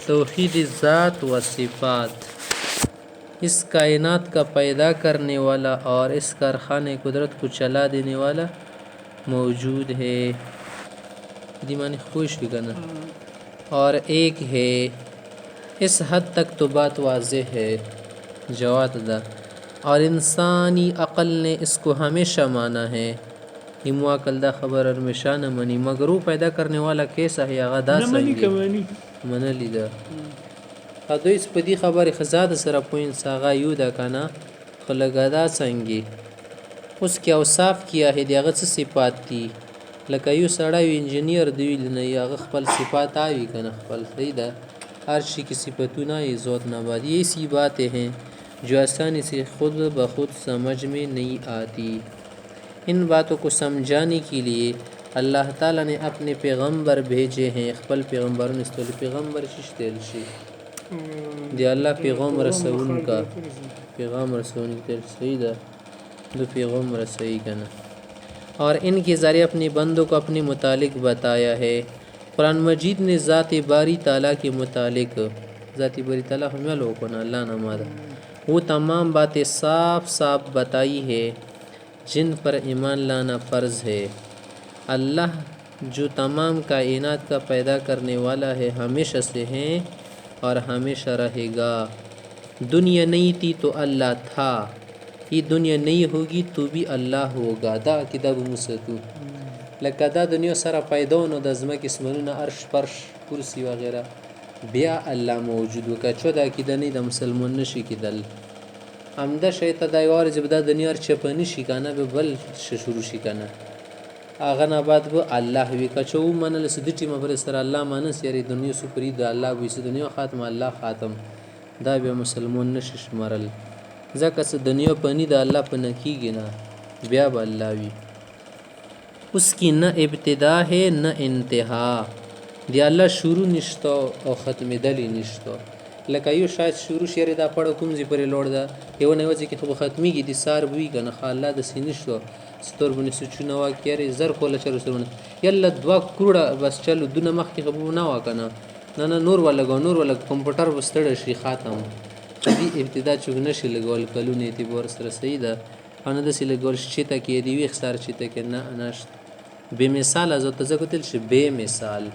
तौहीद ज़ात व सिफ़ात, इस कायनात का पैदा करने वाला और इस कारखाने कुदरत को चला देने वाला मौजूद है। दिमानी खुश भी करना और एक है। इस हद तक तो बात वाज़ेह है, जवाब दा। और इंसानी अक़ल ने इसको हमेशा माना है। हिमवा कलदा खबर और हमेशा न मनी, मगर वो पैदा करने वाला कैसा है आगा संगी मन लीदा अदो इस पदी खबर खजाद सरा पोइन सागा यूदा काना खलगदा संगी उसके औसाफ किया है दियागत से सिफात थी लका यू सड़ा इंजीनियर दी नहीं आगा खपल सिफात आवी कना खपल सईदा हर शी की सिफतु ना इज़्ज़त ना बाद। ये सी बातें हैं जो आसानी से खुद ब खुद समझ में नहीं आती। इन बातों को समझाने के लिए अल्लाह ताला ने अपने पैगंबर भेजे हैं। खपल पैगंबर नस्तल पैगंबर शिश्तेल शी दे अल्लाह पैगंबर रसूल का पैगंबर रसूल के सईदा दो पैगंबर सही कना और इनके ज़रिए अपने बंदों को अपने मुतालिक बताया है। कुरान मजीद ने ज़ात बारी ताला के मुतालिक ज़ात बारी ताला हम लोगों को ना अल्लाह नमादा वो तमाम बातें साफ साफ बताई है जिन पर ईमान लाना फ़र्ज़ है। अल्लाह जो तमाम कायनात का पैदा करने वाला है हमेशा से हैं और हमेशा रहेगा। दुनिया नहीं थी तो अल्लाह था, ये दुनिया नहीं होगी तो भी अल्लाह होगा। दा किताब मुसतू लकदा दुनिया सारा पैदा न दज़मा किस्मना अर्श परश कुर्सी वगैरह बिया अल्लाह मौजूद वका चौदा किदा नहीं द मुसलमान नशी किदल आमदा शैता दाइवार जबदा दुनिया चपनी शिकाना बे बल शुरू शिकाना आगन आबाद वो अल्लाह वी कचो मनल सदिटी मबर सर अल्लाह मानस यारी दुनिया सुपरी द अल्लाह वी दुनिया खात्म अल्लाह खात्म दा बे मुसलमान नशिश मरल ज़कस दुनिया पनी द अल्लाह पन की गिना बिया अल्लाह वी उसकी न इब्तिदा है न इंतहा दे अल्लाह शुरू निश्तो और ख़त्म दली निश्तो लका यो शायद शुरू शेर दा पढ़ो कुम जी पर लोड दा यो ने वजह कि खब ख़त्मी की दिसार बुई कन खाला द सिनिश्तो स्तर बने सुचुनवा केरे जर कोला चलो सुन यल्ला दुआ कुड़ा बस चलो दुना मख की खबू ना वा कना ना नूर वाला कंप्यूटर बस्तड़ शी खातम दी इब्तिदा चुगन शी लगोल कलू ने ती बोर सर सईदा अन द सी लगोल चिता की दी वी खसार चिता के ना अनाश बेमिसाल अज़ तज़कुतल श बेमिसाल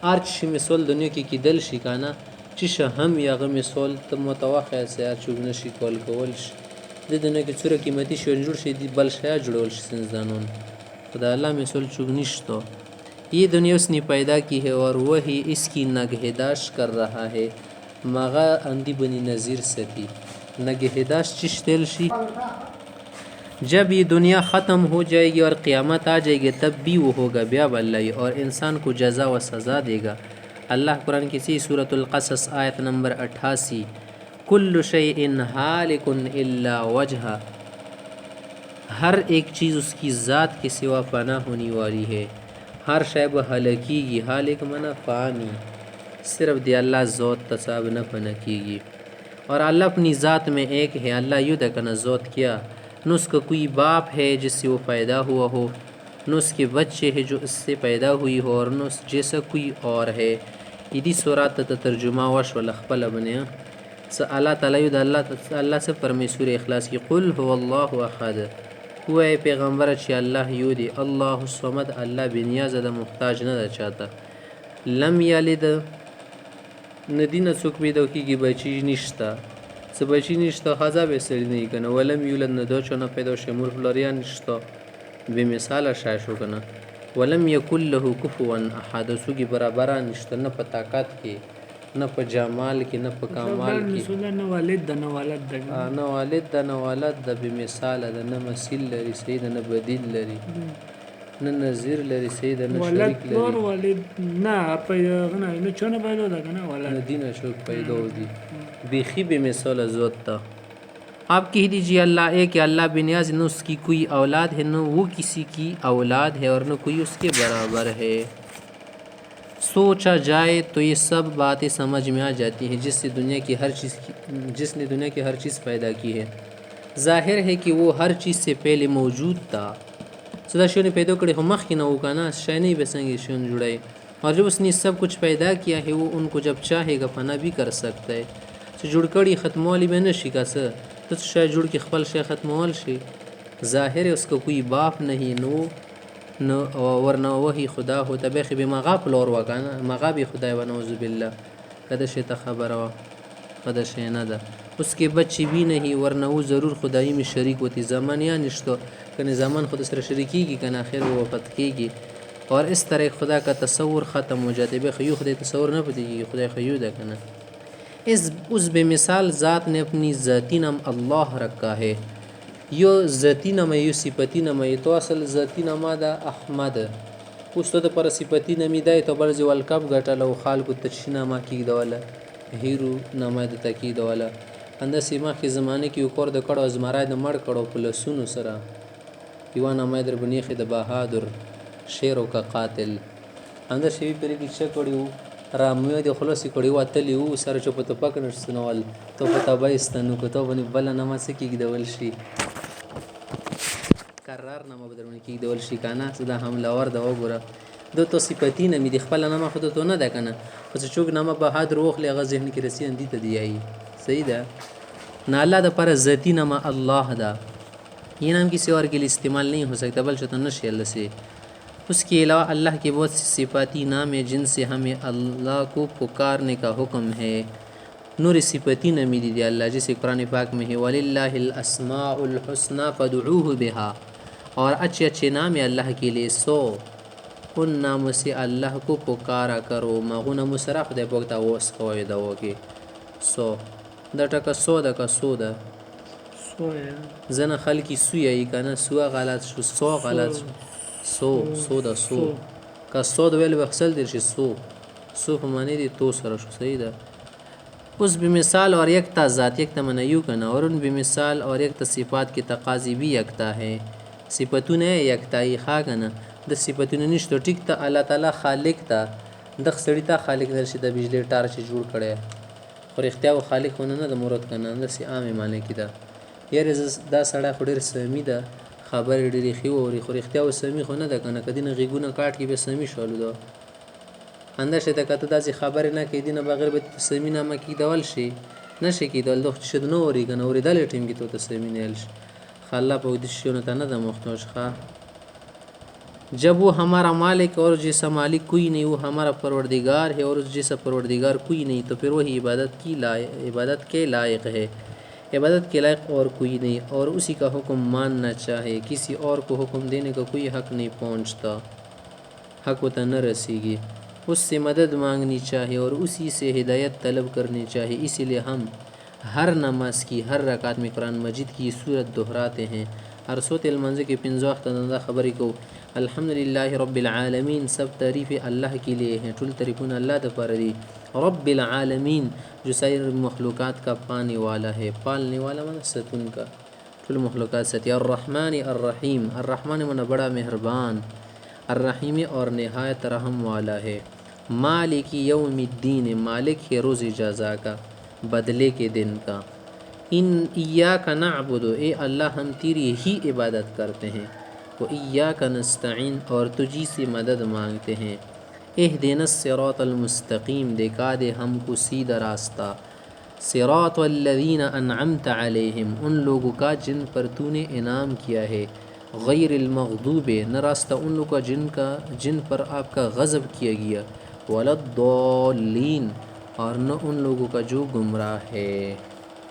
आर्च मिसल दुनिया की किदल शिकाना चिश हम या गम मिसल तम मुतवाक़िअ से चुगन शी कॉल कोल्श द दुनिया की चुरा कीमती शंजुर शी दी बल शया जुड़ोल सिंजानून खुदा अल्लाह मिसल चुगनिश तो ये दुनिया उसने पैदा की है और वही इसकी नगहदाश्त कर रहा है। मगा अंदी बनी नज़ीर सती नगहदाश्त चिश तेल शी जब ये दुनिया ख़त्म हो जाएगी और क़यामत आ जाएगी तब भी वो होगा ब्या अल्लाह और इंसान को जज़ा व सज़ा देगा। अल्लाह कुरान की सी सूरतुल क़सस आयत नंबर 88 कुल्लु शैइन हालिकुन इल्ला वजहा, हर एक चीज़ उसकी ज़ात के सिवा फ़ना होने वाली है। हर शैब हलकीगी हालिक मना फ़ानी सिर्फ दे अल्लाह ज़ोत तसाब न फ़ना कीगी और अल्लाह अपनी ज़ात में एक है। अल्लाह युद्ध कना ज़ोत किया न उसका कोई बाप है जिससे वो पैदा हुआ हो न उसके बच्चे है जो इससे पैदा हुई हो और न उस जैसा कोई और है। इदी सूरत तर्जुमा वश वलखपल बने स अल्लाह ताला युद्ध अल्लाह से परमेश्वर इखलास की कुल हुवल्लाहु अहद हुआ पैगम्बर अच्छी अल्लाह युद्ध अल्लाह समद अल्लाह बिनियाज़ द मुहताज न चाहता लम यालिद नदी न सुख भी दो की बची निश्ता स बची निश्ता खजा बेसरी नहीं कना वलम यूलद न दो चोना पैदा शमुर फ्लोरिया निश्ता बेमिसाल शायशो कना वलम यकुल्लहु कुफुवन अहद सुगी बराबरा निश्ता न पताकत के न प जमाल के न प कमाल के न वालिद न वालद न वालद द बेमिसाल द न मसिल लरी सईद न बदील लरी न नज़ीर लरी सईद न शरीक लरी वालिद ना पैदा कना न चोना पैदा दा कना वाला न दिन शोक पैदा हो दी बेखी बेमिसाल ज़ोता। आप कह दीजिए अल्लाह एक अल्लाह बिनियाज न उसकी कोई औलाद है न वो किसी की औलाद है और न कोई उसके बराबर है। सोचा जाए तो ये सब बातें समझ में आ जाती हैं जिसने दुनिया की हर चीज़ पैदा की है। ज़ाहिर है कि वो हर चीज़ से पहले मौजूद था। सदा शो ने पैदा करे हम की ना होगा ना शय नहीं बेसेंगे शोन जुड़ाए और जब उसने सब कुछ पैदा किया है वो उनको जब चाहेगा फना भी कर सकता है. چې جوړ کړي ختموالی به نه شي که څه ته څه شی جوړ کړي خپل شی ختمول شي ظاهر ہے اس کا کوئی باپ نہیں نو نو ورنہ وہی خدا ہوتا بیخی به مغا پلور وکانا مغا بھی خدا و نعوذ باللہ کده شی ته خبر وا کده شی نه ده اس کے بچی بھی نہیں ورنہ وہ ضرور خدائی میں شریک ہوتی زمان یا نشتو کنه زمان خود سره شریکی کی کنه آخر وہ وفات کیگی اور اس طرح خدا کا تصور ختم ہو جاتے بے خیو خدا تصور نہ پتی کی خدا خیو ده کنه اس بے مثال ذات نے اپنی ذاتی نام اللہ رکھا ہے یو ذاتی نام یو صفتی نام تو اصل ذاتی نام دا احمد اوس ته پر صفتی نامی دی ته برځ ولکب ګټل او خلکو تشی نامه کیدوله هیرو نامه د تکیدوله انده سیما کې زمانه کې وکړ د کړه ازمرای د مړ کړه په لسونو سره یو نامه در بنیخه د بهادر شیر او کا قاتل انده شی پرې کې څه کړیو رامیو د خلاصې کړي وتلی وو سره چې په توپک نشتنول تو په تابه استنو کو ته باندې بل نامه څه کېږدول شي قرار نامه بدرونه کېږدول شي که نه دا حمله ور ده وګوره دو تو صفتی نامې د خپله نامه خو تو نه ده که نه خو چې څوک نامه بهادر واخلي هغه ذهن کې رسي اندي ته دیایي صحیح ده نہ اللہ دا پر ذاتی نامہ اللہ دا یہ نام کسی اور کے لیے استعمال نہیں ہو سکتا بلکہ تو نشی اللہ سے اس کے علاوہ اللہ کے بہت سی صفاتی نام ہیں جن سے ہمیں اللہ کو پکارنے کا حکم ہے نور صفاتی نامی دی اللہ جسے قرآن پاک میں ہے وَلِلَّهِ الْأَسْمَاءُ الْحُسْنَى فَدُعُوهُ بِهَا اور اچھے اچھے نام ہیں اللہ کے لیے ان ناموں سے اللہ کو پکارا کرو ماغو نامو سرا خدای پاک تا وس کوي دا وکي دا ټکه دا کا دا زنه خلکی سوی کنه سو غلط شو سو غلط شو سو دا کا د ویل بخسل در شي سو په معنی دی تو سره شو صحیح ده اس بمثال اور یکتا ذات یکتا منیو کنا اور ان بمثال اور یکتا صفات کی تقاضی بھی یکتا ہے صفتون یکتای خوا کنا د صفتون نشتو ټیک تا الله تعالی خالق تا د سړی تا خالق درشي د بجلی ټار چې جوړ کړي خو اختیار خالق ونه نه د مراد کنه د سی عام معنی کی دا یاره دا سړی خو ډېر سمی ده خبر ډېری خو اوري خو اختیار سمی خو نه ده کنه کدی نه غیګونه کاټ کې به سمی شولو ده اندر شته کته داسې خبرې نه کې دینه بغیر به سمی نامه کې دول شي نشي کې دول دوه شد نو اوري کنه اوري دل ټیم کې تو سمی نه الش خلا په دې شونه ته نه د محتاج ښه जब वो हमारा मालिक और जैसा मालिक कोई नहीं वो हमारा परवरदिगार है और जैसा परवरदिगार कोई नहीं तो फिर वही इबादत के लायक है इबादत के लायक और कोई नहीं और उसी का हुक्म मानना चाहे किसी और को हुक्म देने का कोई हक नहीं पहुंचता हक होता न रसीगी उससे मदद मांगनी चाहिए और उसी से हिदायत तलब करनी चाहिए इसीलिए हम हर नमाज की हर रकात में कुरान मजीद की सूरत दोहराते हैं हर सोत मंज़ के पिंजो वक्त खबरी को अल्हम्दुलिल्लाह रब्बिल आलमीन सब तारीफ़ अल्लाह के लिए हैं टुल तरीफ़ुन अल्लाह तबारदी रब्बिल आलमीन जो सारी मखलूक़ात का पाने वाला है पालने वाला मन सतुन का टुल मखलूक़ात सती अर्रहमान अर्रहीम मन बड़ा मेहरबान अर्रहीम और नहायत रहम वाला है मालिक यौमिद्दीन मालिक है रोज़ जज़ा का बदले के दिन का इन इय्याका नअबुदु ए अल्लाह हम तेरी ही इबादत करते हैं वो इय्याका नस्तईन और तुझी से मदद मांगते हैं इहदिनस सिरातल मुस्तकीम दिखा दे हमको सीधा रास्ता सिरातल्लज़ीना अनअमता अलैहिम उन लोगों का जिन पर तूने इनाम किया है गैरिल मग़दूबे न रास्ता उन लोगों का जिन पर आपका गज़ब किया गया वलद्दॉलीन और न उन लोगों का जो गुमराह है।